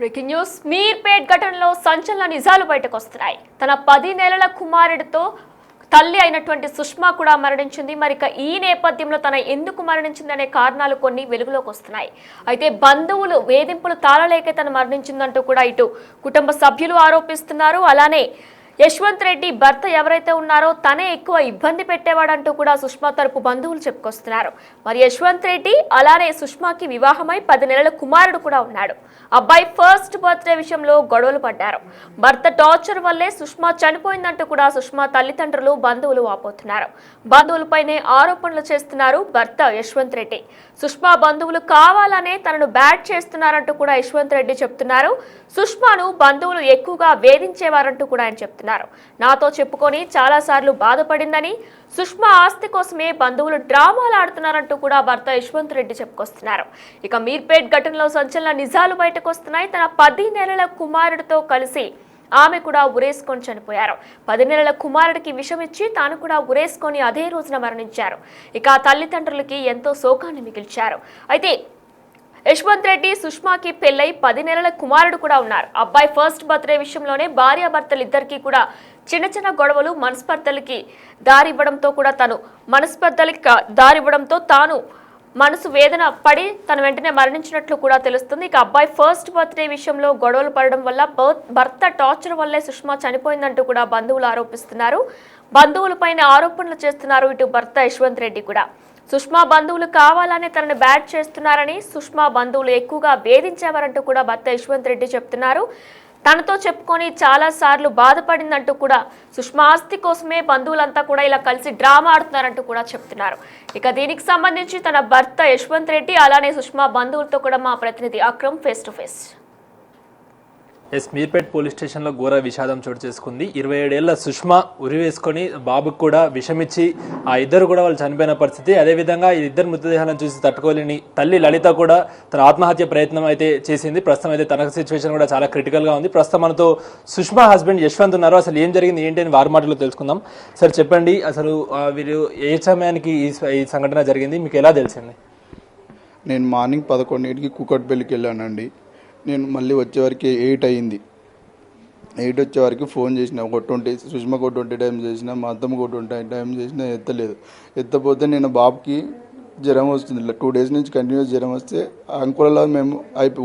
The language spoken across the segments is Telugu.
బ్రేకింగ్ న్యూస్ మీర్పేట్ ఘటనలో సంచలన నిజాలు బయటకు వస్తున్నాయి. తన 10 నెలల కుమారుడితో తల్లి అయినటువంటి సుష్మా కూడా మరణించింది. మరి ఈ నేపథ్యంలో తన ఎందుకు మరణించిందనే కారణాలు కొన్ని వెలుగులోకి వస్తున్నాయి. అయితే బంధువులు వేధింపులు తాళలేక తను మరణించిందంటూ కూడా ఇటు కుటుంబ సభ్యులు ఆరోపిస్తున్నారు. అలానే యశ్వంత్ రెడ్డి భర్త ఎవరైతే ఉన్నారో తనే ఎక్కువ ఇబ్బంది పెట్టేవాడంటూ కూడా సుష్మా తరపు బంధువులు చెప్పుకొస్తున్నారు. మరి యశ్వంత్ రెడ్డి అలానే సుష్మాకి వివాహమై 10 నెలల కుమారుడు కూడా ఉన్నాడు. అబ్బాయి ఫస్ట్ బర్త్డే విషయంలో గొడవలు పడ్డారు. భర్త టార్చర్ వల్లే సుష్మా చనిపోయిందంటూ కూడా సుష్మా తల్లిదండ్రులు బంధువులు వాపోతున్నారు. బంధువులపైనే ఆరోపణలు చేస్తున్నారు భర్త యశ్వంత్ రెడ్డి. సుష్మా బంధువులు కావాలనే తనను బ్యాట్ చేస్తున్నారంటూ కూడా యశ్వంత్ రెడ్డి చెప్తున్నారు. సుష్మాను బంధువులు ఎక్కువగా వేధించేవారంటూ కూడా ఆయన చెప్తున్నారు. నాతో చెప్పుకొని చాలా సార్లు బాధపడిందని, సుష్మా ఆస్తి కోసమే బంధువులు డ్రామాలు ఆడుతున్నారంటూ కూడా భర్త యశ్వంత్ రెడ్డి చెప్పుకొస్తున్నారు. ఇక మీర్పేట్ ఘటనలో సంచలన నిజాలు బయటకు వస్తున్నాయి. తన 10 నెలల కుమారుడితో కలిసి ఆమె కూడా ఉరేసుకొని చనిపోయారు. 10 నెలల కుమారుడికి విషం ఇచ్చి తాను కూడా ఉరేసుకొని అదే రోజున మరణించారు. ఇక తల్లిదండ్రులకి ఎంతో శోకాన్ని మిగిల్చారు. అయితే యశ్వంత్ రెడ్డి సుష్మాకి పెళ్లై 10 నెలల కుమారుడు కూడా ఉన్నారు. అబ్బాయి ఫస్ట్ బర్త్డే విషయంలోనే భార్యాభర్తలు ఇద్దరికి కూడా చిన్న చిన్న గొడవలు మనస్పర్ధలకి దారివ్వడంతో తాను మనసు వేదన పడి తన వెంటనే మరణించినట్లు కూడా తెలుస్తుంది. ఇక అబ్బాయి ఫస్ట్ బర్త్డే విషయంలో గొడవలు పడడం వల్ల భర్త టార్చర్ వల్లే సుష్మా చనిపోయిందంటూ కూడా బంధువులు ఆరోపిస్తున్నారు. బంధువులపైన ఆరోపణలు చేస్తున్నారు ఇటు భర్త యశ్వంత్ రెడ్డి కూడా. సుష్మా బంధువులు కావాలనే తనను బ్యాట్ చేస్తున్నారని, సుష్మా బంధువులు ఎక్కువగా వేధించేవారంటూ కూడా భర్త యశ్వంత్ రెడ్డి చెప్తున్నారు. తనతో చెప్పుకొని చాలా సార్లు బాధపడిందంటూ కూడా, సుష్మా ఆస్తి కోసమే బంధువులంతా కూడా ఇలా కలిసి డ్రామా ఆడుతున్నారంటూ కూడా చెప్తున్నారు. ఇక దీనికి సంబంధించి తన భర్త యశ్వంత్ రెడ్డి అలానే సుష్మా బంధువులతో కూడా మా ప్రతినిధి Akram face to face. Meerpet police స్టేషన్లో ఘోర విషాదం చోటు చేసుకుంది. 27 ఏళ్ల సుష్మా ఉరివేసుకొని బాబుకు కూడా విషమిచ్చి ఆ ఇద్దరు కూడా వాళ్ళు చనిపోయిన పరిస్థితి. అదేవిధంగా ఈ ఇద్దరు మృతదేహాలను చూసి తట్టుకోలేని తల్లి లలిత కూడా తన ఆత్మహత్య ప్రయత్నం అయితే చేసింది. ప్రస్తుతం అయితే తన సిచ్యువేషన్ కూడా చాలా క్రిటికల్గా ఉంది. ప్రస్తుతం మనతో సుష్మా హస్బెండ్ యశ్వంత్ ఉన్నారు. అసలు ఏం జరిగింది ఏంటి అని వారి మాటలో తెలుసుకుందాం. సార్ చెప్పండి, అసలు వీరు ఏ సమయానికి ఈ సంఘటన జరిగింది, మీకు ఎలా తెలిసింది? నేను మార్నింగ్ 11కి కూకట్పల్లికి వెళ్ళానండి. నేను మళ్ళీ వచ్చేవరకు 8 అయింది. 8 వచ్చేవరకు ఫోన్ చేసిన, ఒక 20 సుష్మకు 20 టైం చేసిన, మా అత్తమ్మకు 20 టైం చేసినా ఎత్తలేదు. ఎత్తపోతే నేను బాబుకి జ్వరం వస్తుంది, 2 డేస్ నుంచి కంటిన్యూస్ జ్వరం వస్తే అంకులలో మేము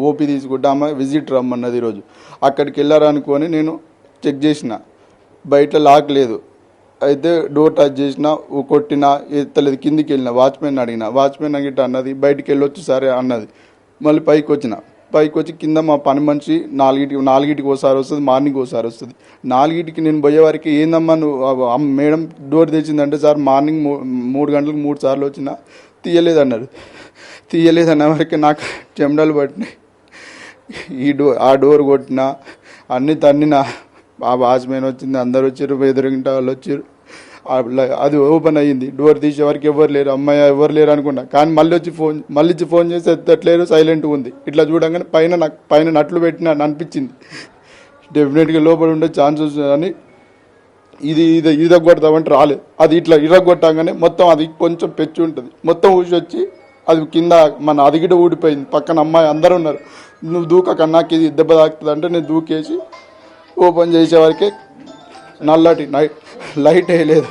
ఓపీ తీసుకుంటామా విజిట్ రమ్మన్నది. ఈరోజు అక్కడికి వెళ్ళారనుకొని నేను చెక్ చేసిన, బయట లాక్ లేదు. అయితే డోర్ టచ్ చేసిన, కొట్టినా ఎత్తలేదు. కిందికి వెళ్ళిన వాచ్మెన్ అడిగిన, వాచ్మెన్ గిట్ట అన్నది బయటికి వెళ్ళొచ్చు సరే అన్నది. మళ్ళీ పైకి వచ్చి కింద మా పని మనిషి 4కి ఒకసారి వస్తుంది, మార్నింగ్ ఒకసారి వస్తుంది. 4కి నేను పోయే వారికి ఏందమ్మా నువ్వు మేడం డోర్ తెచ్చిందంటే, సార్ మార్నింగ్ 3 గంటలకు 3 సార్లు వచ్చినా తీయలేదన్నారు. తీయలేదన్న వరకు నాకు చెమటలు పట్టినాయి. ఆ డోర్ కొట్టినా అన్ని తన్నినా. ఆ వాచ్మెన్ వచ్చింది, అందరు వచ్చారు, ఎదురుగింట వాళ్ళు వచ్చారు. అది ఓపెన్ అయ్యింది. డోర్ తీసే వరకు ఎవరు లేరు, అమ్మాయి ఎవరు లేరు అనుకున్నా. కానీ మళ్ళీ ఫోన్ చేసి ఎత్తట్లేరు, సైలెంట్గా ఉంది. ఇట్లా చూడంగానే పైన నట్లు పెట్టిన అనిపించింది. డెఫినెట్గా లోపల ఉండే ఛాన్సెస్ అని ఇది ఇరగొడతామంటే రాలేదు. అది ఇట్లా ఇరగొట్టగానే మొత్తం అది కొంచెం పెచ్చి ఉంటుంది, మొత్తం ఊసి వచ్చి అది కింద మన అదిగిట ఊడిపోయింది. పక్కన అమ్మాయి అందరూ ఉన్నారు. నువ్వు దూక నాకు ఇది దెబ్బ తాకుతుంది అంటే నేను దూకేసి ఓపెన్ చేసేవరకే నల్లటి లైట్ వేయలేదు.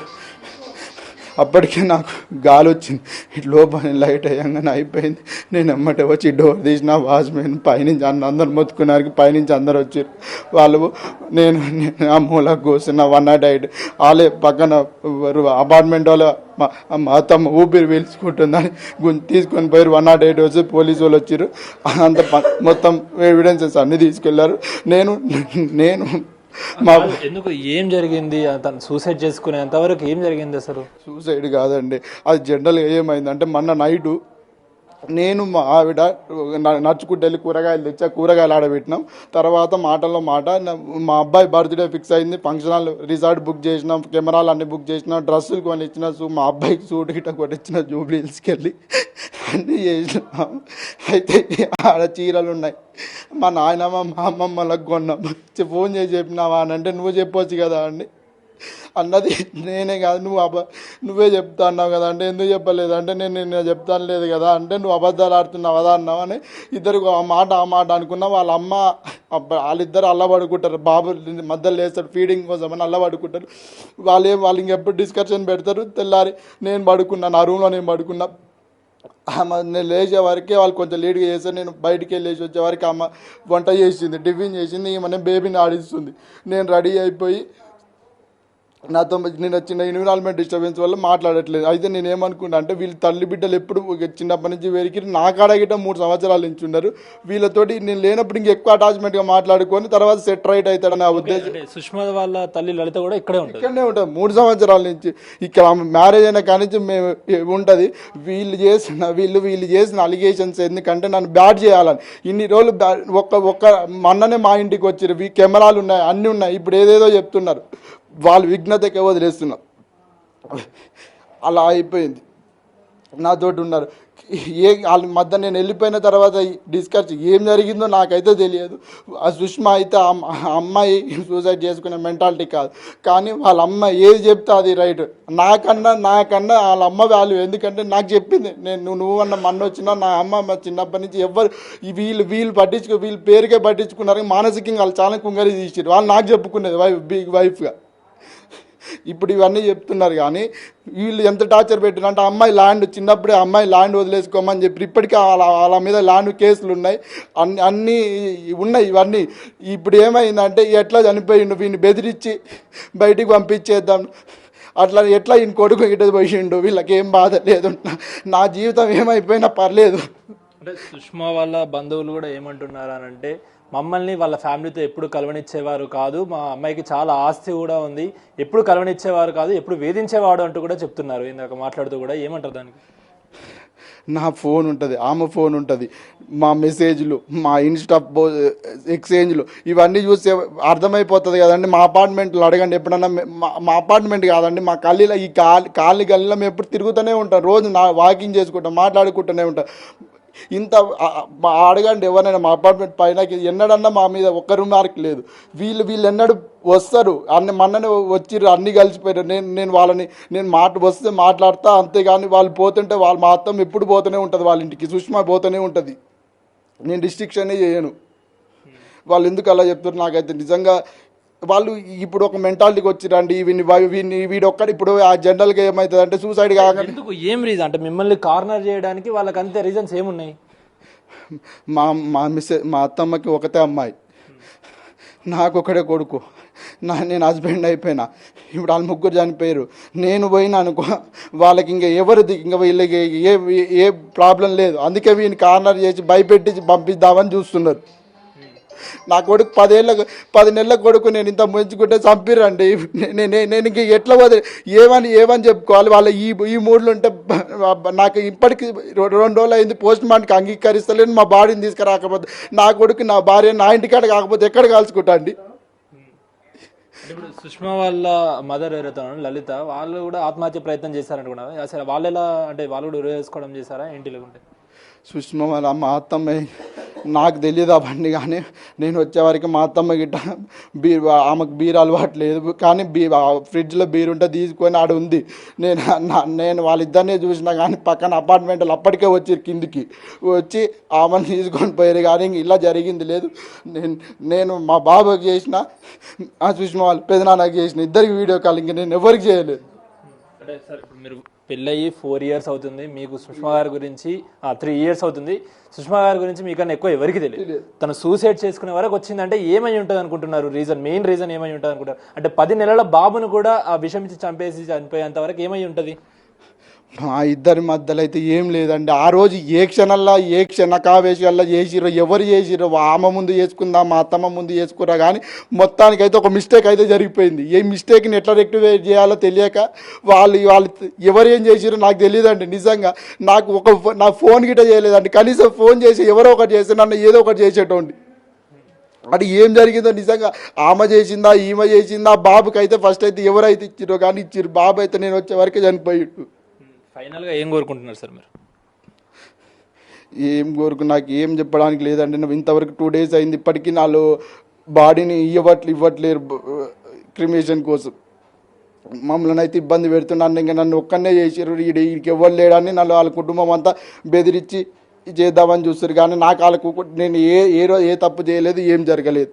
అప్పటికే నాకు గాలి వచ్చింది. ఇటు లోపల లైట్ వేయంగానే అయిపోయింది. నేను ఎమ్మటే వచ్చి డోర్ తీసిన, వాచ్మెన్ పైనుంచి అందరు మొత్తుకున్నారు. పైనుంచి అందరు వచ్చారు. వాళ్ళు నేను ఆ మూలకు కూర్చున్న 108 వాళ్ళే పక్కన అపార్ట్మెంట్ వాళ్ళ మా అత్తమ్మ ఊపిరి పీల్చుకుంటుందని తీసుకొని పోయారు. 108 వచ్చి పోలీసు వాళ్ళు వచ్చారు. అంత మొత్తం ఎవిడెన్సెస్ అన్నీ తీసుకెళ్లారు. నేను ఎందుకు ఏం జరిగింది? తను సూసైడ్ చేసుకునేంత వరకు ఏం జరిగింది? అసలు సూసైడ్ కాదండి, అది జనరల్గా ఏమైందంటే మొన్న నైటు నేను మా ఆవిడ నడుచుకుంటూ వెళ్ళి కూరగాయలు తెచ్చా, కూరగాయలు ఆడబెట్టినాం. తర్వాత మాటల్లో మాట మా అబ్బాయి బర్త్డే ఫిక్స్ అయింది. ఫంక్షన్ హాల్ రిసార్ట్ బుక్ చేసినాం, కెమెరాలు అన్నీ బుక్ చేసినాం, డ్రెస్సులు కొని ఇచ్చిన, మా అబ్బాయికి సూట్ గిట్ట కొట్టించిన జూబ్లీ హిల్స్కి వెళ్ళి అన్నీ చేసినాం. అయితే ఆడ చీరలు ఉన్నాయి, మా నాయనమ్మ మా అమ్మమ్మలకు కొన్నాం. ఫోన్ చేసి చెప్పినావా అని అంటే నువ్వు చెప్పొచ్చు కదా అండి. అన్నది నేనే కాదు, నువ్వే చెప్తా అన్నావు కదా అంటే ఎందుకు చెప్పలేదు అంటే నేను చెప్తాను లేదు కదా అంటే నువ్వు అబద్ధాలు ఆడుతున్నావు కదా అన్నావు అని ఇద్దరు ఆ మాట అనుకున్నా. వాళ్ళ అమ్మ వాళ్ళిద్దరు అల్ల పడుకుంటారు, బాబు మధ్యలో లేస్తాడు ఫీడింగ్ కోసం అని అల్ల పడుకుంటారు. వాళ్ళు ఇంకెప్పుడు డిస్కషన్ పెడతారు. తెల్లారి నేను పడుకున్నా, నా రూమ్లో నేను పడుకున్నా. నేను లేచే వరకే వాళ్ళు కొంచెం లేట్గా చేస్తారు. నేను బయటికి వెళ్ళి వచ్చే వరకు అమ్మ వంట చేసింది, టిఫిన్ చేసింది, ఈమె బేబీని ఆడిస్తుంది. నేను రెడీ అయిపోయి నాతో నేను చిన్న ఎన్విరాన్మెంట్ డిస్టర్బెన్స్ వల్ల మాట్లాడట్లేదు. అయితే నేను ఏమనుకున్నా అంటే వీళ్ళు తల్లి బిడ్డలు ఎప్పుడు చిన్నప్పటి నుంచి వేరికి నా కాడగిట 3 సంవత్సరాల నుంచి ఉన్నారు. వీళ్ళతోటి నేను లేనప్పుడు ఇంకెక్కువ అటాచ్మెంట్గా మాట్లాడుకొని తర్వాత సెట్ రైట్ అవుతాడని నా ఉద్దేశం. సుష్మా వాళ్ళ తల్లి లలిత కూడా ఇక్కడే ఉంటుంది. 3 సంవత్సరాల నుంచి ఇక్కడ మ్యారేజ్ అయిన కాడి నుంచి మేము ఉంటుంది. వీళ్ళు చేసిన అలిగేషన్స్ ఎందుకంటే నన్ను బ్యాడ్ చేయాలని ఇన్ని రోజులు ఒక్క మొన్ననే మా ఇంటికి వచ్చారు. కెమెరాలు ఉన్నాయి, అన్నీ ఉన్నాయి. ఇప్పుడు ఏదేదో చెప్తున్నారు. వాళ్ళు విఘ్నతకే వదిలేస్తున్నారు. అలా అయిపోయింది. నాతోటి ఉన్నారు. వాళ్ళ మధ్య నేను వెళ్ళిపోయిన తర్వాత డిస్కస్ ఏం జరిగిందో నాకైతే తెలియదు. ఆ సుష్మా అయితే అమ్మాయి సూసైడ్ చేసుకునే మెంటాలిటీ కాదు, కానీ వాళ్ళ అమ్మ ఏది చెప్తే అది రైట్. నాకన్నా వాళ్ళ అమ్మ వాల్యూ. ఎందుకంటే నాకు చెప్పింది, నువ్వు అన్న మొన్న వచ్చినా నా అమ్మ చిన్నప్పటి నుంచి ఎవరు వీళ్ళు వీళ్ళ పేరుకే పట్టించుకున్నారు. మానసికంగా వాళ్ళు చాలా కుంగరి తీసారు. వాళ్ళు నాకు చెప్పుకునేది బిగ్ వైఫ్గా. ఇప్పుడు ఇవన్నీ చెప్తున్నారు కానీ వీళ్ళు ఎంత టార్చర్ పెట్టినంటే అమ్మాయి ల్యాండ్ చిన్నప్పుడే అమ్మాయి ల్యాండ్ వదిలేసుకోమని చెప్పి ఇప్పటికీ వాళ్ళ మీద ల్యాండ్ కేసులు ఉన్నాయి, అన్నీ ఉన్నాయి. ఇవన్నీ ఇప్పుడు ఏమైందంటే ఎట్లా చనిపోయిండు, వీడిని బెదిరించి బయటికి పంపించేద్దాం అట్లా ఎట్లా ఈయన కొడుకు ఇటు పోయిండు. వీళ్ళకి ఏం బాధ లేదు, నా జీవితం ఏమైపోయినా పర్లేదు. అంటే సుష్మా వాళ్ళ బంధువులు కూడా ఏమంటున్నారు అని అంటే మమ్మల్ని వాళ్ళ ఫ్యామిలీతో ఎప్పుడు కలవనిచ్చేవారు కాదు, మా అమ్మాయికి చాలా ఆస్తి కూడా ఉంది, ఎప్పుడు కలవనిచ్చేవారు కాదు, ఎప్పుడు వేధించేవాడు అంటూ కూడా చెప్తున్నారు. ఇందాక మాట్లాడుతూ కూడా ఏమంటారు దానికి? నా ఫోన్ ఉంటుంది, ఆమె ఫోన్ ఉంటుంది, మా మెసేజ్లు, మా ఇన్స్టా ఎక్స్చేంజ్లు ఇవన్నీ చూస్తే అర్థమైపోతుంది కదండి. మా అపార్ట్మెంట్లో అడగండి ఎప్పుడన్నా. మా అపార్ట్మెంట్ కాదండి, మా గల్లీలో ఈ గల్లీలో మేము ఎప్పుడు తిరుగుతూనే ఉంటాం. రోజు వాకింగ్ చేసుకుంటాం, మాట్లాడుకుంటూనే ఉంటాం. ఇంత అడగండి ఎవరైనా మా అపార్ట్మెంట్ పైన ఎన్నడన్నా మా మీద ఒక్క రిమార్క్ లేదు. వీళ్ళు ఎన్నడూ వస్తారు, మొన్ననే వచ్చిర్రు, అన్నీ కలిసిపోయారు. నేను వాళ్ళని వస్తే మాట్లాడతా, అంతేగాని వాళ్ళు పోతుంటే మా అత్తం ఎప్పుడు పోతూనే ఉంటుంది వాళ్ళ ఇంటికి, సుష్మా పోతూనే ఉంటుంది. నేను రిస్ట్రిక్షనే చేయను. వాళ్ళు ఎందుకు అలా చెప్తారు నాకైతే నిజంగా. వాళ్ళు ఇప్పుడు ఒక మెంటాలిటీకి వచ్చిరండి, వీడొక్కడు ఇప్పుడు ఆ జనరల్గా ఏమవుతుంది అంటే సూసైడ్ కాగానే ఎందుకు ఏం రీజన్ అంటే మిమ్మల్ని కార్నర్ చేయడానికి వాళ్ళకి అంతే రీజన్స్ ఏమున్నాయి? మా అత్తమ్మకి ఒకతే అమ్మాయి, నాకు ఒకడే కొడుకు, నేను హస్బెండ్ అయిపోయినా. ఇప్పుడు వాళ్ళు ముగ్గురు చనిపోయారు. నేను పోయినా అనుకో వాళ్ళకి ఇంకా వీళ్ళకి ఏ ప్రాబ్లం లేదు. అందుకే వీడిని కార్నర్ చేసి భయపెట్టి పంపిద్దామని చూస్తున్నారు. నా కొడుకు 10 నెలల కొడుకు నేను ఇంత ముంచుకుంటే చంపిరండి. నేను ఇంక ఎట్లా ఏమని చెప్పుకోవాలి? వాళ్ళ ఈ మూడ్లు ఉంటే నాకు ఇప్పటికి 2 రోజులు అయింది పోస్ట్ మార్టంకి అంగీకరిస్తలేను. మా బాడీని తీసుకురాకపోతే నా కొడుకు నా భార్య నా ఇంటికాడ కాకపోతే ఎక్కడ కలుసుకుంటా అండి? ఇప్పుడు సుష్మా వాళ్ళ మదర్ ఎవరైతే లలిత, వాళ్ళు కూడా ఆత్మహత్య ప్రయత్నం చేశారనుకున్నా. అసలు వాళ్ళు ఎలా అంటే వాళ్ళు కూడా ఉరేసుకోవడం చేశారా ఏంటి? లేకుంటే సుష్మా వాళ్ళ మా అత్తమ్మ నాకు తెలియదు అవన్నీ, కానీ నేను వచ్చేవారికి మా అత్తమ్మ గిట్ట ఆమెకు బీర్ అలవాటు లేదు, కానీ ఫ్రిడ్జ్లో బీర్ ఉంటే తీసుకొని ఆడ ఉంది. నేను వాళ్ళిద్దరినే చూసినా కానీ పక్కన అపార్ట్మెంట్లు అప్పటికే వచ్చి కిందికి వచ్చి ఆమెను తీసుకొని పోయారు. కానీ ఇలా జరిగింది లేదు. నేను మా బాబాకి చేసిన, ఆ సుష్మా వాళ్ళు పెదనాన్నకి చేసిన, ఇద్దరికి వీడియో కాల్ ఇంక నేను ఎవరికి చేయలేదు. అంటే సార్ ఇప్పుడు మీరు పెళ్ళయి 4 years అవుతుంది, మీకు సుష్మా గారి గురించి 3 years అవుతుంది. సుష్మా గారి గురించి మీకన్నా ఎక్కువ ఎవరికి తెలియదు. తను సూసైడ్ చేసుకునే వరకు వచ్చిందంటే ఏమై ఉంటుంది అనుకుంటున్నారు? మెయిన్ రీజన్ ఏమై ఉంటుంది అనుకుంటారు? అంటే 10 నెలల బాబును కూడా ఆ విషం ఇచ్చి చంపేసి చనిపోయేంత వరకు ఏమై ఉంటుంది? మా ఇద్దరి మధ్యలో అయితే ఏం లేదండి. ఆ రోజు ఏ క్షణకావేశాల్లో చేసిరో, ఎవరు చేసిరో, ఆమె ముందు చేసుకుందా మా అత్తమ్మ ముందు చేసుకురా, కానీ మొత్తానికైతే ఒక మిస్టేక్ అయితే జరిగిపోయింది. ఏ మిస్టేక్ని ఎట్లా రెక్టిఫై చేయాలో తెలియక వాళ్ళు ఎవరు ఏం చేసిరో నాకు తెలియదండి. నిజంగా నాకు నా ఫోన్ గిట్ట చేయలేదండి. కనీసం ఫోన్ చేసి ఎవరో ఒకటి చేసి నన్ను ఏదో ఒకటి చేసేటోండి. అది ఏం జరిగిందో నిజంగా ఆమె చేసిందా ఈమె చేసిందా? బాబుకి అయితే ఫస్ట్ అయితే ఎవరైతే ఇచ్చిరో కానీ ఇచ్చిరు. బాబు అయితే నేను వచ్చే వరకే చనిపోయిండు. ఫైనల్గా ఏం కోరుకుంటున్నారు సార్ మీరు? నాకు ఏం చెప్పడానికి లేదండి. నువ్వు ఇంతవరకు 2 days అయింది, ఇప్పటికీ నాలో బాడీని ఇవ్వట్లేరు క్రిమేషన్ కోసం. మమ్మల్ని అయితే ఇబ్బంది పెడుతున్నాను. ఇంకా నన్ను ఒక్కనే చేసారు, వీడికి ఎవరు లేడని నన్ను వాళ్ళ కుటుంబం అంతా బెదిరించి చేద్దామని చూస్తారు. కానీ నాకు వాళ్ళకు నేను ఏ తప్పు చేయలేదు, ఏం జరగలేదు.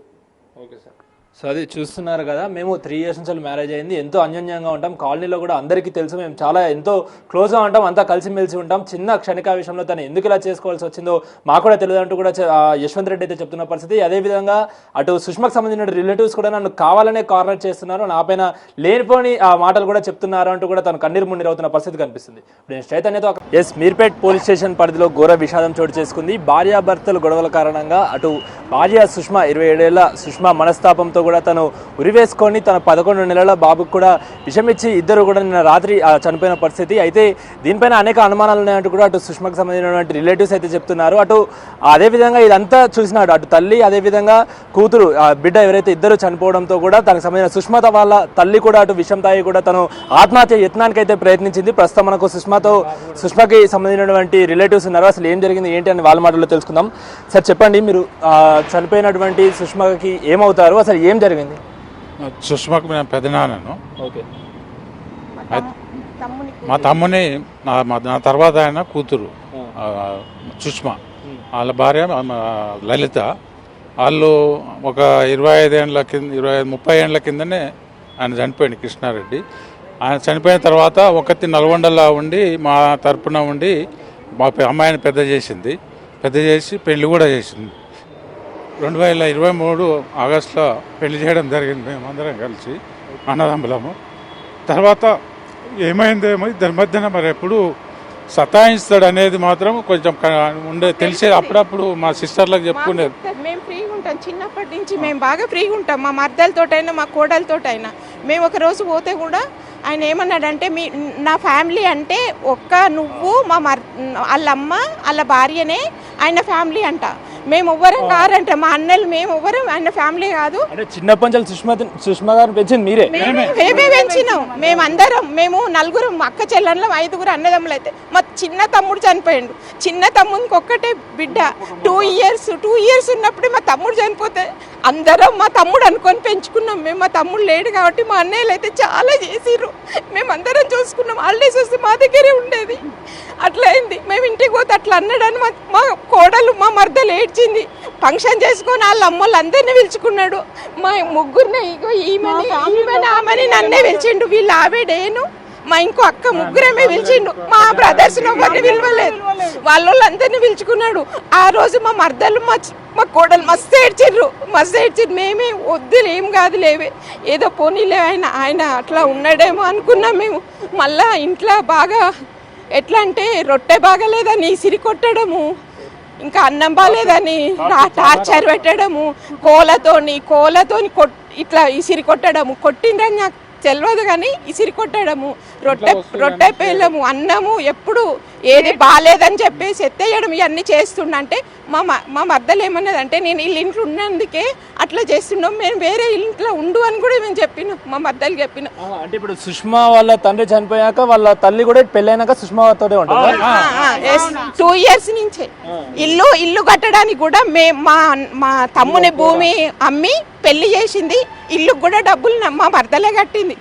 Okay sir. సో అది చూస్తున్నారు కదా, మేము 3 years నుంచి మ్యారేజ్ అయింది, ఎంతో అన్యోన్యంగా ఉంటాం, కాలనీలో కూడా అందరికీ తెలుసు, మేము చాలా ఎంతో క్లోజ్గా ఉంటాం, అంతా కలిసిమెలిసి ఉంటాం. చిన్న క్షణిక విషయంలో తను ఎందుకు ఇలా చేసుకోవాల్సి వచ్చిందో మాకు కూడా తెలియదు అంటూ కూడా యశ్వంత్ రెడ్డి అయితే చెప్తున్న పరిస్థితి. అదేవిధంగా అటు సుష్మకు సంబంధించిన రిలేటివ్స్ కూడా నన్ను కావాలనే కార్నర్ చేస్తున్నారు, నా పైన లేనిపోని మాటలు కూడా చెప్తున్నారు అంటూ కూడా తను కన్నీరు మున్నీరు అవుతున్న పరిస్థితి కనిపిస్తుంది. ఇప్పుడు నేను చైతన్యతో మీర్పేట్ పోలీస్ స్టేషన్ పరిధిలో ఘోర విషాదం చోటు చేసుకుంది. భార్యాభర్తలు గొడవల కారణంగా అటు భార్య సుష్మ 27 ఏళ్ల సుష్మ మనస్తాపంతో కూడా తను ఉరివేసుకొని తన 11 నెలల బాబుకు కూడా విషమిచ్చి ఇద్దరు కూడా నిన్న రాత్రి చనిపోయిన పరిస్థితి. అయితే దీనిపైన అనేక అనుమానాలు ఉన్నాయంటూ కూడా అటు సుష్మకు సంబంధించినటువంటి రిలేటివ్స్ అయితే చెప్తున్నారు. అటు అదేవిధంగా ఇదంతా చూసినాడు అటు తల్లి, అదేవిధంగా కూతురు బిడ్డ ఎవరైతే ఇద్దరు చనిపోవడంతో కూడా తనకు సంబంధించిన సుష్మత వాళ్ళ తల్లి కూడా అటు విషం తాగి కూడా తను ఆత్మహత్య యత్నానికి అయితే ప్రయత్నించింది. ప్రస్తుతం మనకు సుష్మకి సంబంధించినటువంటి రిలేటివ్స్ ఉన్నారు, అసలు ఏం జరిగింది ఏంటి అని వాళ్ళ మాటల్లో తెలుసుకుందాం. సార్ చెప్పండి, మీరు చనిపోయినటువంటి సుష్మకి ఏమవుతారు, అసలు ఏం జరిగింది? సుష్మకు నేను పెద్దనాన్నను. ఓకే. మా తమ్ముని నా తర్వాత ఆయన కూతురు సుష్మ, వాళ్ళ భార్య లలిత. వాళ్ళు ఒక 25 ఏళ్ళ కింద 30 ఏళ్ళ కిందనే ఆయన చనిపోయింది, కృష్ణారెడ్డి. ఆయన చనిపోయిన తర్వాత ఒకటి నల్గొండలో ఉండి మా తరపున ఉండి మా అమ్మాయిని పెద్ద చేసి పెళ్లి కూడా చేసింది. 2023 ఆగస్టులో పెళ్లి చేయడం జరిగింది, మేమందరం కలిసి అన్నదమ్ములము. తర్వాత ఏమైందేమో ఇద్దరి మధ్యన మరి ఎప్పుడు సతాయిస్తాడు అనేది మాత్రం కొంచెం తెలిసేది. అప్పుడప్పుడు మా సిస్టర్లకు చెప్పుకునేది. మేము ఫ్రీగా ఉంటాం, చిన్నప్పటి నుంచి మేము బాగా ఫ్రీగా ఉంటాం, మా మర్దలతోటైనా మా కోడలతోటైనా. మేము ఒక రోజు పోతే కూడా ఆయన ఏమన్నాడంటే, నా ఫ్యామిలీ అంటే నువ్వు వాళ్ళమ్మ వాళ్ళ భార్యనే ఆయన ఫ్యామిలీ అంట, మేము ఎవ్వరం కారంట, మా అన్నలు మేము ఎవ్వరం ఆయన ఫ్యామిలీ కాదు. చిన్నప్పటి నుంచి సుష్మా గారిని పెంచింది మీరే? మేమే పెంచినాం, మేము 4 అక్క చెల్లెళ్ళం, 5 అన్నదమ్ములు. అయితే మా చిన్న తమ్ముడు చనిపోయిండు, చిన్న తమ్ముడికి ఒక్కటే బిడ్డ, 2 years ఉన్నప్పుడు మా తమ్ముడు చనిపోతే అందరం మా తమ్ముడు అనుకొని పెంచుకున్నాం మేము. మా తమ్ముడు లేడు కాబట్టి మా అన్నయ్యలు అయితే చాలా చేసిర్రు, మేమందరం చూసుకున్నాం. హాలిడేస్ వస్తే మా దగ్గరే ఉండేది. అట్లా అయింది, మేము ఇంటికి పోతే అట్లా అన్నాడని మా కోడలు మా మర్దలు ఏడ్చింది. ఫంక్షన్ చేసుకొని వాళ్ళ అమ్మలు అందరినీ పిలుచుకున్నాడు. మా ముగ్గురిని ఈమెని ఆమెని నన్నే పిలిచిండు, వీళ్ళు ఆవిడేను మా ఇంకో అక్క ముగ్గురమే పిలిచిండు, మా బ్రదర్స్ ఎవరిని పిలవలేదు, వాళ్ళందరినీ పిలుచుకున్నాడు. ఆ రోజు మా మర్దలు మా కోడలు మస్తు ఏడ్చిర్రు. మేమే వద్దులు ఏం కాదు లేవే, ఏదో పోనీలే ఆయన అట్లా ఉన్నాడేమో అనుకున్నాం మేము. మళ్ళా ఇంట్లో బాగా ఎట్లా అంటే రొట్టె బాగాలేదని ఇసిరి కొట్టడము, ఇంకా అన్నం బాగాలేదని టార్చర్ పెట్టడము, కోలతోని ఇట్లా ఇసిరి కొట్టడము. కొట్టిందని నాకు తెలియదు కానీ ఇసిరి కొట్టడము, రొట్టె పేలము, అన్నము ఎప్పుడు ఏది బాగాలేదని చెప్పేసి ఎత్తేయడం, ఇవన్నీ చేస్తుండంటే మా మర్దలు ఏమన్నదంటే, నేను వీళ్ళ ఇంట్లో ఉన్నందుకే అట్లా చేస్తున్నాం, మేము వేరే ఇంట్లో ఉండు అని కూడా మేము చెప్పినాం, మా మర్దలు చెప్పిన. అంటే ఇప్పుడు సుష్మా వాళ్ళ తండ్రి చనిపోయాక వాళ్ళ తల్లి కూడా పెళ్ళైనాక సుష్మాతో ఉంటుంది 2 years నుంచే. ఇల్లు కట్టడానికి కూడా మా తమ్ముని భూమి అమ్మి పెళ్లి చేసింది, ఇల్లు కూడా డబ్బులు మా మర్దలే కట్టింది,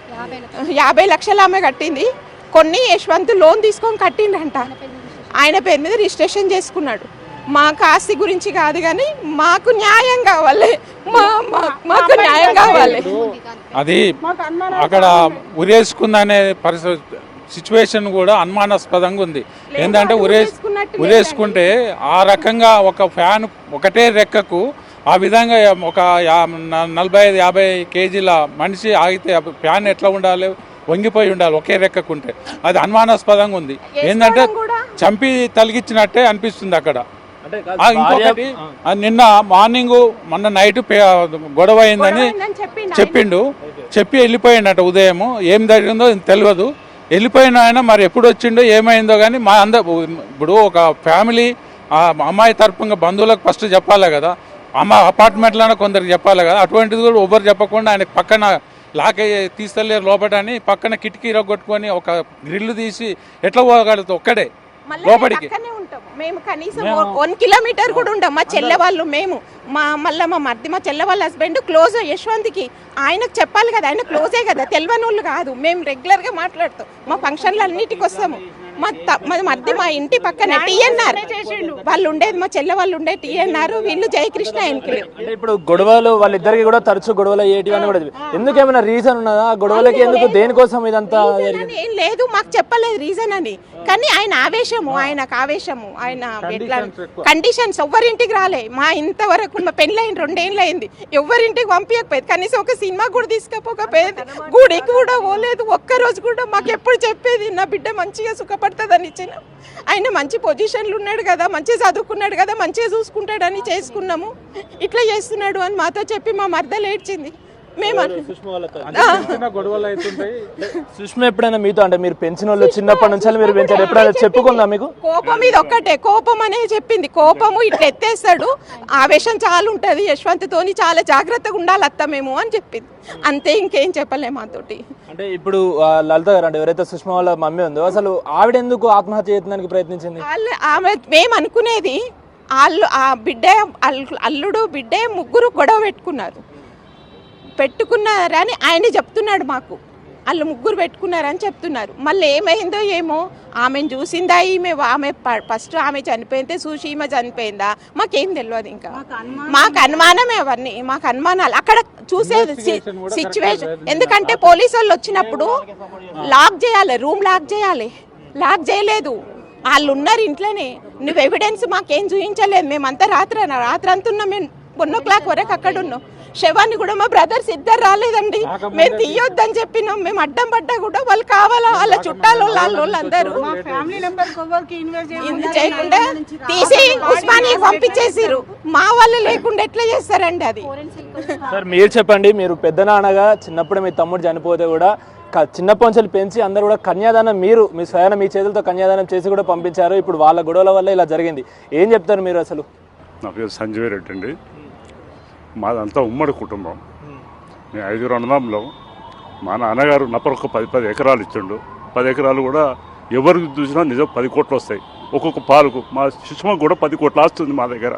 50 లక్షలు ఆమె కట్టింది. కొన్ని యశ్వంత్ లోన్ తీసుకొని కట్టిండంట, ఆయన పేరు మీద రిజిస్ట్రేషన్ చేసుకున్నాడు. మాకు ఆస్తి గురించి కాదు కానీ మాకు న్యాయం కావాలి, మాకు న్యాయం కావాలి. అది అక్కడ ఉరేసుకుందనే సిచ్యువేషన్ కూడా అనుమానాస్పదంగా ఉంది. ఏంటంటే ఉరేసుకుంటే ఆ రకంగా ఒక ఫ్యాన్ ఒకటే రెక్కకు ఆ విధంగా ఒక 45-50 కేజీల మనిషి ఆగితే ఫ్యాన్ ఎట్లా ఉండాలి, వంగిపోయి ఉండాలి ఒకే రెక్కకుంటే. అది అనుమానాస్పదంగా ఉంది. ఏంటంటే చంపి తలిగించినట్టే అనిపిస్తుంది అక్కడ. ఇంకొకటి, నిన్న మార్నింగ్ మొన్న నైట్ గొడవ అయిందని చెప్పి వెళ్ళిపోయిండట. ఉదయం ఏం జరిగిందో తెలియదు, వెళ్ళిపోయిన ఆయన మరి ఎప్పుడు వచ్చిండో ఏమైందో కానీ మా ఇప్పుడు ఒక ఫ్యామిలీ అమ్మాయి తరపున బంధువులకు ఫస్ట్ చెప్పాలి కదా, అపార్ట్మెంట్లోనే కొందరికి చెప్పాలి కదా. అటువంటిది కూడా ఎవరు చెప్పకుండా ఆయన పక్కన లాకే తీస్తలేరు లోపటని పక్కన కిటికీ రొగొట్టుకొని ఒక గ్రిల్లు తీసి ఎట్లా పోగలుగుతా ఒక్కడే లోపలికి. మేము కనీసం 1 కిలోమీటర్ కూడా ఉండం. మా చెల్లె వాళ్ళు మేము మళ్ళీ మా చెల్లె వాళ్ళ హస్బెండ్ క్లోజ్ యశ్వంత్కి, ఆయనకు చెప్పాలి కదా, ఆయన క్లోజే కదా, తెలియని వాళ్ళు కాదు. మేము రెగ్యులర్గా మాట్లాడుతాం, మా ఫంక్షన్లు అన్నిటికి వస్తాము. మా ఇంటి పక్కన టీఎన్ఆర్ వాళ్ళు ఉండేది, మా చెల్లె వాళ్ళు ఉండే టీఎన్ఆర్, వీళ్ళు జయకృష్ణ ఎన్కిలు. అంటే ఇప్పుడు గొడవలు వాళ్ళిద్దరికి కూడా తరచు గొడవలు అయ్యేటివి అని కూడా ఎందుకేమైనా రీజన్ ఉన్నదా గొడవలకి? ఎందుకు, దేనికోసం ఇదంతా ఏం లేదు, మాకు చెప్పలేదు రీజన్ అని. కానీ ఆయన ఆవేశము, ఆయనకు ఆవేశము, ఆయన ఎట్లా కండిషన్స్ ఎవ్వరింటికి రాలే. మా ఇంతవరకు మా పెళ్ళైన 2 ఏళ్ళు అయింది, ఎవరింటికి పంపించకపోయేది. కనీసం ఒక సినిమా కూడా తీసుకపోకపోయేది, గుడికి కూడా పోలేదు. ఒక్కరోజు కూడా మాకు ఎప్పుడు చెప్పేది, నా బిడ్డ మంచిగా సుఖపడుతుందని ఇచ్చిన. ఆయన మంచి పొజిషన్లు ఉన్నాడు కదా, మంచిగా చదువుకున్నాడు కదా, మంచిగా చూసుకుంటాడని చేసుకున్నాము. ఇట్లా చేస్తున్నాడు అని మాతో చెప్పి మా మర్దలు ఏడ్చింది. సుష్మ ఎప్పుడైనా మీతో, అంటే మీరు పెంచిన వాళ్ళు చిన్నప్పటి నుంచి మీరు పెంచారు, ఎప్పుడైనా చెప్పుకుందా మీకు? కోపం ఇది ఒక్కటే, కోపం అనే చెప్పింది. కోపము ఇట్లా ఎత్తేస్తాడు, ఆవేశం చాలా ఉంటుంది, యశ్వంత్తోని చాలా జాగ్రత్తగా ఉండాలి అత్త మేము అని చెప్పింది. అంతే, ఇంకేం చెప్పలేము మాతోటి. అంటే ఇప్పుడు లలిత గారు, అంటే ఎవరైతే సుష్మ వాళ్ళ మమ్మీ ఉందో, అసలు ఆవిడ ఎందుకు ఆత్మహత్య చేయడానికి ప్రయత్నించింది? ఆమె మేము అనుకునేది ఆ బిడ్డ అల్లుడు బిడ్డ ముగ్గురు గొడవ పెట్టుకున్నారని ఆయన చెప్తున్నాడు మాకు. వాళ్ళు ముగ్గురు పెట్టుకున్నారని చెప్తున్నారు. మళ్ళీ ఏమైందో ఏమో, ఆమెను చూసిందా ఆమె ఫస్ట్ ఆమె చనిపోయితే చూసి ఈమె చనిపోయిందా మాకేం తెలియదు. ఇంకా మాకు అనుమానమే, అవన్నీ మాకు అనుమానాలు. అక్కడ చూసేది సిచ్యువేషన్, ఎందుకంటే పోలీసు వాళ్ళు వచ్చినప్పుడు లాక్ చేయాలి, రూమ్ లాక్ చేయాలి, లాక్ చేయలేదు. వాళ్ళు ఉన్నారు ఇంట్లోనే, నువ్వు ఎవిడెన్స్ మాకేం చూపించలేదు. మేమంతా రాత్రంతా ఉన్నాం, మేము 1 o'clock వరకు అక్కడ ఉన్నాం. శవాన్ని కూడా మా బ్రదర్స్ ఇద్దరు రాలేదండి, మేము తీయొద్దని చెప్పినాం. మేము అడ్డం పడ్డా కూడా వాళ్ళు కావాలా, వాళ్ళ చుట్టాలు వాళ్ళందరూ చేయకుండా తీసి ఉస్మానియాకి పంపించేసిరు. మా వాళ్ళు లేకుండా ఎట్లా చేస్తారండి అది? సార్ మీరు చెప్పండి, మీరు పెద్ద నాన్నగా చిన్నప్పుడు మీ తమ్ముడు చనిపోతే కూడా చిన్నప్పటి నుంచి పెంచి అందరూ కూడా కన్యాదానం, మీరు మీ స్వయాన మీ చేతులతో కన్యాదానం చేసి కూడా పంపించారు. ఇప్పుడు వాళ్ళ గొడవల వల్ల ఇలా జరిగింది, ఏం చెప్తారు మీరు అసలు? నా పేరు సంజయ్ రెడ్డి అండి. మాదంతా ఉమ్మడి కుటుంబం. మేము 5 అన్నదమ్ములో. మా నాన్నగారు నపరొక్క 10 ఎకరాలు ఇచ్చిండు. 10 ఎకరాలు కూడా ఎవరికి చూసినా నిజం 10 కోట్లు వస్తాయి ఒక్కొక్క పాలకు. మా సుష్మకు కూడా 10 కోట్లు వస్తుంది మా దగ్గర.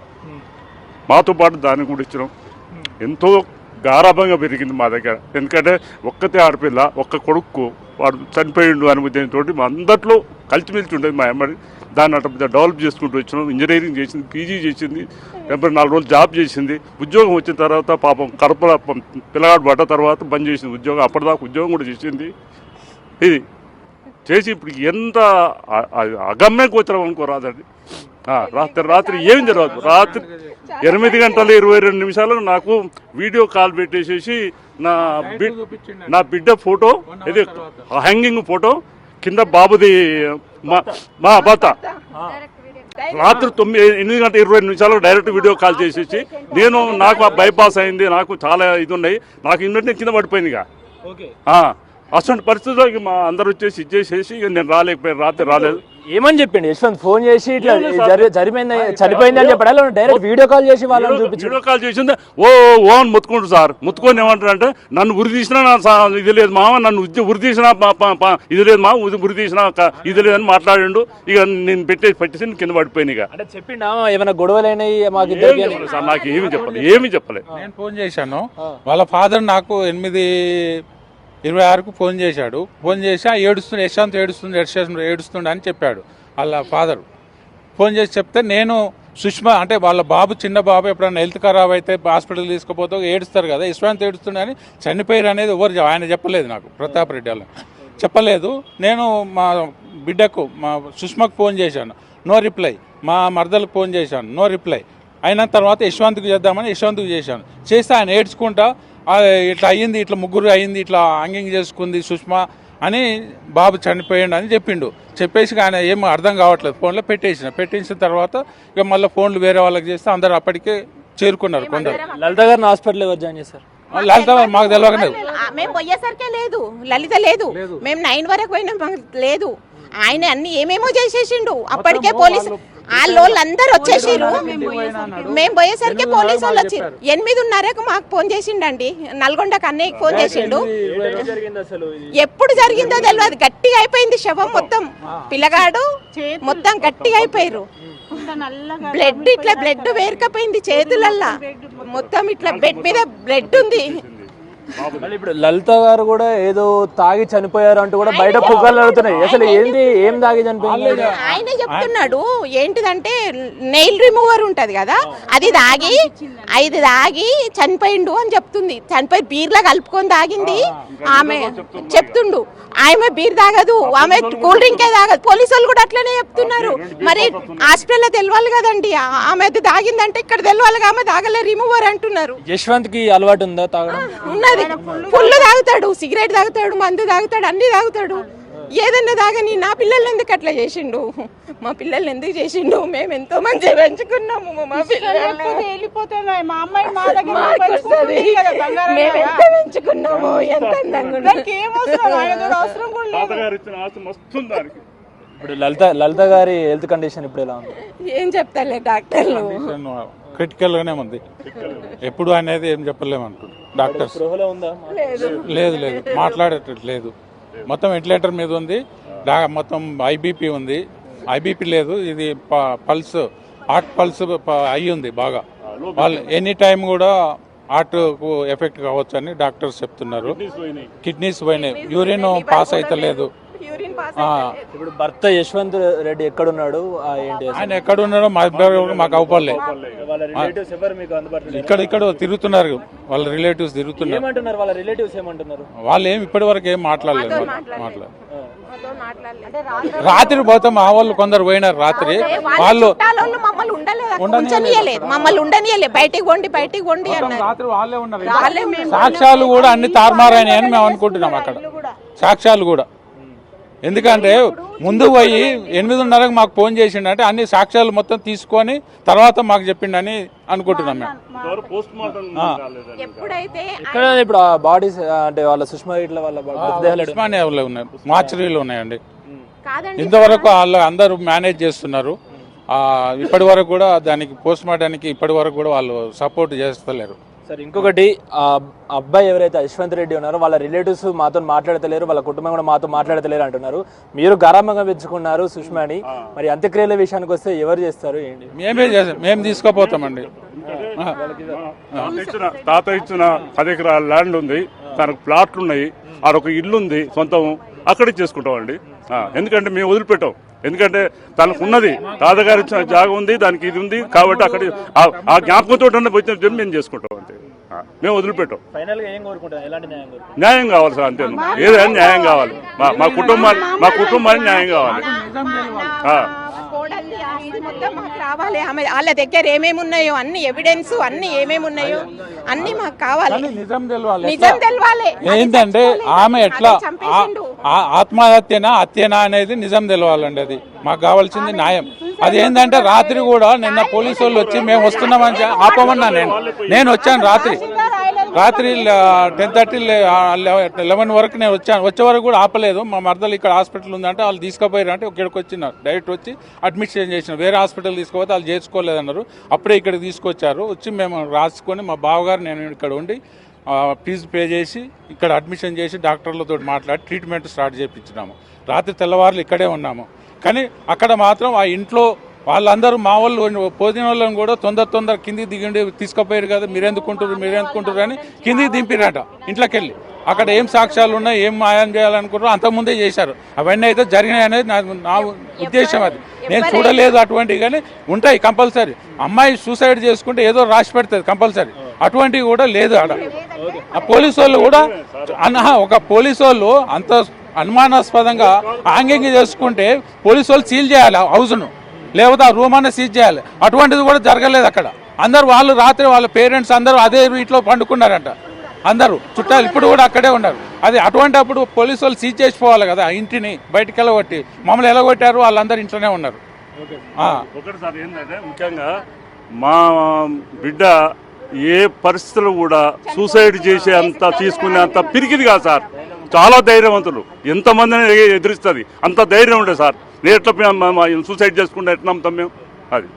మాతో పాటు దాన్ని కూడా ఇచ్చినాం. ఎంతో గారాభంగా పెరిగింది మా దగ్గర. ఎందుకంటే ఒక్కతే ఆడపిల్ల, ఒక్క కొడుకు, వాడు చనిపోయిండు అనే ఉద్దేశంతో మా అందట్లో కలిసిమెలిసి ఉండేది మా అమ్మడి. దాన్ని అట్లా డెవలప్ చేసుకుంటూ వచ్చినాం. ఇంజనీరింగ్ చేసింది, పీజీ చేసింది, 4 రోజులు జాబ్ చేసింది. ఉద్యోగం వచ్చిన తర్వాత పాపం కడుపుల పిల్లగాడు పడ్డ తర్వాత బంద్ చేసింది ఉద్యోగం. అప్పటిదాకా ఉద్యోగం కూడా చేసింది. ఇది చేసి ఇప్పుడు ఎంత అగమ్య గోచరం అనుకోరాదండి. రాత్రి ఏం జరగదు. రాత్రి 8 గంటల 22 నిమిషాలు నాకు వీడియో కాల్ పెట్టేసేసి నా బిడ్డ ఫోటో, ఇది హ్యాంగింగ్ ఫోటో, కింద బాబుది మా భర్త, రాత్రి 8 గంటల 22 నిమిషాలు డైరెక్ట్ వీడియో కాల్ చేసేసి నాకు బైపాస్ అయింది, నాకు చాలా ఇది ఉన్నాయి, నాకు ఇన్నట్టు కింద పడిపోయింది. ఇక అసలు పరిస్థితుల్లో మా అందరు వచ్చేసి ఇచ్చేసేసి ఇక నేను రాలేకపోయాను. రాత్రి రాలేదు. ఏమని చెప్పిండి యశ్వంత్? ఫోన్ చేసి ఇట్లా చనిపోయింది అని చెప్పాడు, డైరెక్ట్ వీడియో కాల్ చేసి వాళ్ళని చూపించి వీడియో కాల్ చేసింది. అని ముత్తుకుంటారు సార్. ముత్తుకొని ఏమంటారు అంటే, నన్ను ఉరి తీసినా ఇది లేదు మామ, నన్ను ఉరి తీసినా ఇది లేదు మామ, ఉరి తీసినా ఇది లేదని మాట్లాడిండు. ఇక నేను పెట్టేసి కింద పడిపోయింది. ఇక అంటే చెప్పిండా ఏమైనా గొడవలైనాయి మాకు? సార్ నాకు ఏమీ చెప్పలేదు. నేను ఫోన్ చేశాను, వాళ్ళ ఫాదర్ నాకు 8:26కు ఫోన్ చేశాడు. ఫోన్ చేసి ఏడుస్తుంది, యశ్వంత్ ఏడుస్తుండే అని చెప్పాడు వాళ్ళ ఫాదర్. ఫోన్ చేసి చెప్తే నేను సుష్మ, అంటే వాళ్ళ బాబు, చిన్న బాబు ఎప్పుడైనా హెల్త్ ఖరాబ్ అయితే హాస్పిటల్ తీసుకుపోతే ఏడుస్తారు కదా, యశ్వంత్ ఏడుస్తుండే అని, చనిపోయారు అనేది ఆయన చెప్పలేదు నాకు. ప్రతాప్ రెడ్డి వాళ్ళ చెప్పలేదు. నేను మా బిడ్డకు, మా సుష్మకు ఫోన్ చేశాను, నో రిప్లై. మా మర్దలకు ఫోన్ చేశాను, నో రిప్లై. అయిన తర్వాత యశ్వంత్కి చేద్దామని యశ్వంత్కి చేశాను. చేస్తే ఆయన ఏడ్చుకుంటా ఇట్లా అయ్యింది, ఇట్లా ముగ్గురు అయ్యింది, ఇట్లా హ్యాంగింగ్ చేసుకుంది సుష్మ అని, బాబు చనిపోయాడు అని చెప్పిండు. చెప్పేసి ఆయన ఏం అర్థం కావట్లేదు. ఫోన్లో పెట్టేసిన తర్వాత ఇక మళ్ళీ ఫోన్లు వేరే వాళ్ళకి చేస్తే అందరు అప్పటికే చేరుకున్నారు. కొందరు లలిత గారిని హాస్పిటల్ జాయిన్ చేశారు. లలిత మాకు తెలియదు, మేము పోయేసరికే లేదు, లలిత లేదు. మేము 9 వరకు పోయినా లేదు. ఆయన అన్ని ఏమేమో చేసేసిండు. అప్పటికే పోలీసు వాళ్ళందరూ వచ్చేసారు. మేము పోయేసరికి పోలీసు వాళ్ళు వచ్చారు. 8:30కు మాకు ఫోన్ చేసిండండి, నల్గొండకు అన్నయ్యకి ఫోన్ చేసిండు. ఎప్పుడు జరిగిందో తెలియదు. గట్టిగా అయిపోయింది శవం మొత్తం, పిల్లగాడు మొత్తం గట్టిగా అయిపోయారు. బ్లడ్ ఇట్లా బ్లడ్ వేరకపోయింది చేతులల్లా మొత్తం ఇట్లా బెడ్ మీద బ్లడ్ ఉంది. మళ్ళీ ఇప్పుడు లలిత గారు కూడా ఏదో తాగి చనిపోయారు అంటూ కూడా బయట పుకార్లు అడుగుతున్నాయి. అసలు ఏంది, ఏం తాగి చనిపోయింది? ఆయన చెప్తున్నాడు ఏంటిదంటే నెయిల్ రిమూవర్ ఉంటది కదా, అది తాగి చనిపోయిండు అని చెప్తుంది. చనిపోయి బీర్లా కలుపుకొని తాగింది ఆమె చెప్తుండు. ఆమె బీర్ తాగదు, ఆమె కూల్ డ్రింకే తాగదు. పోలీసు వాళ్ళు కూడా అట్లనే చెప్తున్నారు. మరి హాస్పిటల్లో తెలవాలి కదండి, ఆమె అది తాగిందంటే ఇక్కడ తెలవాలి, ఆమె తాగలే రిమూవర్ అంటున్నారు. యశ్వంత్ కి అలవాటు ఉందా తాగడం? ఉన్నది, ఫుల్ తాగుతాడు, సిగరెట్ తాగుతాడు, మందు తాగుతాడు, అన్ని తాగుతాడు. ఏదన్నా తాగని నా పిల్లల్ని ఎందుకు అట్లా చేసిండు? మా పిల్లల్ని ఎందుకు చేసిండు? మేము ఎంతో మంచి పెంచుకున్నాము. మా పిల్లలు వెళ్ళిపోతున్నాయి. మా అమ్మాయి మా దగ్గర మేము ఎంత పెంచుకున్నాము, ఎంత అందంగా అవసరం కూడా లేదు. ఇప్పుడు లలిత గారి హెల్త్ కండిషన్ ఇప్పుడు ఎలా ఉంది? ఏం చెప్తాలే డాక్టర్లు. క్రిటికల్ గానే ఉంది. ఎప్పుడు అనేది ఏం చెప్పలేము అంటుంది డాక్టర్స్. లేదు లేదు మాట్లాడేటట్టు లేదు. మొత్తం వెంటిలేటర్ మీద ఉంది. మొత్తం ఐబీపీ ఉంది. ఐబీపీ లేదు, ఇది పల్స్, హార్ట్ పల్స్ అయ్యి ఉంది బాగా. వాళ్ళు ఎనీ టైం కూడా హార్ట్ కు ఎఫెక్ట్ కావచ్చు అని డాక్టర్స్ చెప్తున్నారు. కిడ్నీస్ పోయినాయి, యూరిన్ పాస్ అయితే లేదు. ఇప్పుడు భర్త యశ్వంత్ రెడ్డి ఎక్కడున్నాడు, ఏంటి ఆయన ఎక్కడున్నాడో మాకు అవపడలే. ఇక్కడ తిరుగుతున్నారు వాళ్ళ రిలేటివ్స్ తిరుగుతున్నారు. వాళ్ళ రిలేటివ్స్ ఏమంటున్నారు? వాళ్ళు ఏం ఇప్పటి వరకు ఏం మాట్లాడలేదు. రాత్రి పోతే మా వాళ్ళు కొందరు పోయినారు. రాత్రి వాళ్ళు మమ్మల్ని ఉండనియలేదు, బయటికి వండి రాత్రి వాళ్ళే ఉన్నారు. సాక్ష్యాలు కూడా అన్ని తారుమారాయని అని మేము అనుకుంటున్నాం అక్కడ, సాక్ష్యాలు కూడా. ఎందుకంటే ముందు పోయి 8:30కి మాకు ఫోన్ చేసిండు అంటే అన్ని సాక్ష్యాలు మొత్తం తీసుకొని తర్వాత మాకు చెప్పిండని అనుకుంటున్నాం మేము. ఇక్కడ ఇప్పుడు ఆ బాడీస్ అంటే వాళ్ళ సుష్మా ఇట్లా వాళ్ళ ఉన్నాయి, మార్చరీలు ఉన్నాయండి. ఇంతవరకు వాళ్ళు అందరూ మేనేజ్ చేస్తున్నారు. ఇప్పటి వరకు కూడా దానికి పోస్ట్ మార్టానికి ఇప్పటి వరకు కూడా వాళ్ళు సపోర్ట్ చేస్తలేరు. సార్ ఇంకొకటి, ఆ అబ్బాయి ఎవరైతే యశ్వంత్ రెడ్డి ఉన్నారో వాళ్ళ రిలేటివ్స్ మాతో మాట్లాడతలేరు, వాళ్ళ కుటుంబం కూడా మాతో మాట్లాడతలేరు అంటున్నారు. మీరు గారాబంగా పెంచుకున్నారు సుష్మాని, మరి అంత్యక్రియల విషయానికి వస్తే ఎవరు చేస్తారు ఏంటి? మేము తీసుకుపోతామండి. తాత ఇచ్చిన 10 ఎకరాల ల్యాండ్ ఉంది, తనకు ప్లాట్లు ఉన్నాయి, ఆడొక ఇల్లు ఉంది సొంతం, అక్కడికి చేసుకుంటామండి. ఎందుకంటే మేము వదిలిపెట్టాం. ఎందుకంటే తనకు ఉన్నది, తాతగారు ఇచ్చిన జాగా ఉంది, దానికి ఇది ఉంది కాబట్టి అక్కడ ఆ జ్ఞాపకంతో వచ్చిన మేము చేసుకుంటాం అంతే. మేము వదిలిపెట్టాం. న్యాయం కావాలి సార్, అంతే. ఏదైనా న్యాయం కావాలి. మా కుటుంబానికి న్యాయం కావాలి. మాకు రావాలి. వాళ్ళ దగ్గర ఏమేమి ఉన్నాయో అన్ని ఎవిడెన్స్, అన్ని ఏమేమి ఉన్నాయో అన్ని మాకు కావాలి. నిజం తెలవాలి. ఏంటంటే ఆమె ఎట్లా ఆత్మహత్యనా హత్యనా అనేది నిజం తెలవాలండి. అది మాకు కావాల్సింది న్యాయం. అది ఏంటంటే రాత్రి కూడా నిన్న పోలీసు వాళ్ళు వచ్చి మేము వస్తున్నామని ఆపమన్నా. నేను వచ్చాను రాత్రి 10:30 11 వరకు నేను వచ్చాను. వచ్చే వరకు కూడా ఆపలేదు. మా మరదలు ఇక్కడ హాస్పిటల్ ఉందంటే వాళ్ళు తీసుకుపోయారు అంటే ఇక్కడికి వచ్చినారు, డైరెక్ట్ వచ్చి అడ్మిషన్ చేసిన. వేరే హాస్పిటల్ తీసుకుపోతే వాళ్ళు చేసుకోలేదన్నారు. అప్పుడే ఇక్కడికి తీసుకొచ్చారు. వచ్చి మేము రాసుకొని మా బావగారు నేను ఇక్కడ ఉండి ఫీజు పే చేసి ఇక్కడ అడ్మిషన్ చేసి డాక్టర్లతో మాట్లాడి ట్రీట్మెంట్ స్టార్ట్ చేయించినాము. రాత్రి తెల్లవారులు ఇక్కడే ఉన్నాము. కానీ అక్కడ మాత్రం ఆ ఇంట్లో వాళ్ళందరూ మా వాళ్ళు పోదిన వాళ్ళని కూడా తొందర కిందికి దిగిండి తీసుకుపోయారు కదా, మీరెందుకుంటారు అని కిందికి దింపిరట ఇంట్లోకి వెళ్ళి. అక్కడ ఏం సాక్ష్యాలు ఉన్నాయి, ఏం మాయం చేయాలనుకుంటారో అంతకుముందే చేశారు. అవన్నీ అయితే జరిగినాయి అనేది నా ఉద్దేశం. అది నేను చూడలేదు అటువంటివి, కానీ ఉంటాయి కంపల్సరీ. అమ్మాయి సూసైడ్ చేసుకుంటే ఏదో రాసి పెడుతుంది కంపల్సరీ, అటువంటివి కూడా లేదు ఆడ. ఆ పోలీసు వాళ్ళు కూడా ఒక పోలీసు వాళ్ళు అంత అనుమానాస్పదంగా హ్యాంగింగ్ చేసుకుంటే పోలీసు వాళ్ళు సీల్ చేయాలి హౌస్ను, లేకపోతే ఆ రూమ్ అన్న సీజ్ చేయాలి. అటువంటిది కూడా జరగలేదు అక్కడ. అందరు వాళ్ళు రాత్రి వాళ్ళ పేరెంట్స్ అందరూ అదే ఇంట్లో పండుకున్నారంట. అందరూ చుట్టాలు ఇప్పుడు కూడా అక్కడే ఉన్నారు. అది అటువంటి అప్పుడు పోలీసు వాళ్ళు సీజ్ చేసిపోవాలి కదా ఇంటిని, బయటికి వెళ్ళగొట్టి. మమ్మల్ని ఎలాగొట్టారు, వాళ్ళందరూ ఇంట్లోనే ఉన్నారు. ఒకటి సార్ ఏంటంటే ముఖ్యంగా మా బిడ్డ ఏ పరిస్థితులు కూడా సూసైడ్ చేసే అంత తీసుకునే అంత పిరికిది కాదు సార్. చాలా ధైర్యవంతులు, ఎంతమందిని ఎదురిస్తుంది అంత ధైర్యం ఉంటుంది సార్. నేను ఎట్లా సూసైడ్ చేసుకుంటే ఎట్లా నమ్ముతాం మేము? అది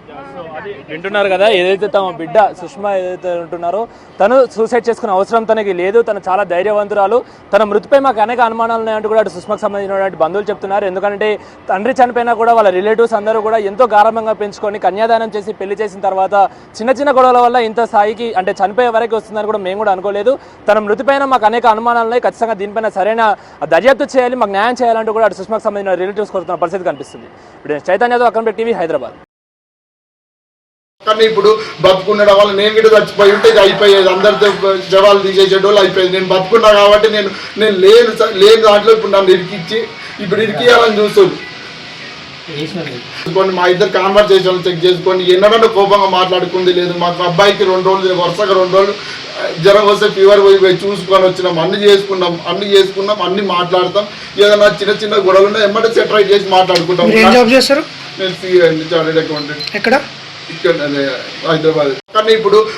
వింటున్నారు కదా, ఏదైతే తమ బిడ్డ సుష్మా ఏదైతే ఉంటున్నారో తను సూసైడ్ చేసుకునే అవసరం తనకి లేదు, తను చాలా ధైర్యవంతురాలు, తన మృతిపై మాకు అనేక అనుమానాలు ఉన్నాయంటూ కూడా అటు సుష్మాకు సంబంధించినటువంటి బంధువులు చెప్తున్నారు. ఎందుకంటే తండ్రి చనిపోయినా కూడా వాళ్ళ రిలేటివ్స్ అందరూ కూడా ఎంతో గారాభంగా పెంచుకొని కన్యాదానం చేసి పెళ్లి చేసిన తర్వాత చిన్న చిన్న గొడవల వల్ల ఇంత స్థాయికి అంటే చనిపోయే వరకు వస్తుందని కూడా మేము కూడా అనుకోలేదు. తన మృతిపైన మాకు అనేక అనుమానాలు ఉన్నాయి, ఖచ్చితంగా దీనిపైన సరైన దర్యాప్తు చేయాలి, మాకు న్యాయం చేయాలంటూ కూడా అటు సుష్మాకు సంబంధించిన రిలేటివ్స్ కోరుతున్న పరిస్థితి కనిపిస్తుంది. ఇప్పుడు చైతన్యతో అక్కడే టీవీ హైదరాబాద్. కానీ ఇప్పుడు బతుకున్నడం వల్ల నేను కూడా చచ్చిపోయి ఉంటే ఇది అయిపోయేది, అందరితో జవాలు తీసేసేటోళ్ళు అయిపోయేది. నేను బతుకున్నా కాబట్టి నేను లేని దాంట్లో ఇప్పుడు నన్ను ఇరికిచ్చి ఇప్పుడు ఇరికియాలని చూస్తుంది. మా ఇద్దరు కాన్వర్సేషన్ చెక్ చేసుకొని ఎన్నడన్నా కోపంగా మాట్లాడుకుంది లేదు. మాకు అబ్బాయికి 2 రోజులు వరుసగా 2 రోజులు జ్వరం వస్తే ఫీవర్ పోయి చూసుకొని వచ్చినాం, అన్ని చేసుకున్నాం, అన్ని మాట్లాడతాం. ఏదైనా చిన్న చిన్న గొడవలు ఉన్నా ఎమ్మటే సెటరైట్ చేసి మాట్లాడుకుంటాం. నేను సిఏ అండి, చార్టెడ్ అకౌంటెంట్. ఇక్కడ హైదరాబాద్. కానీ ఇప్పుడు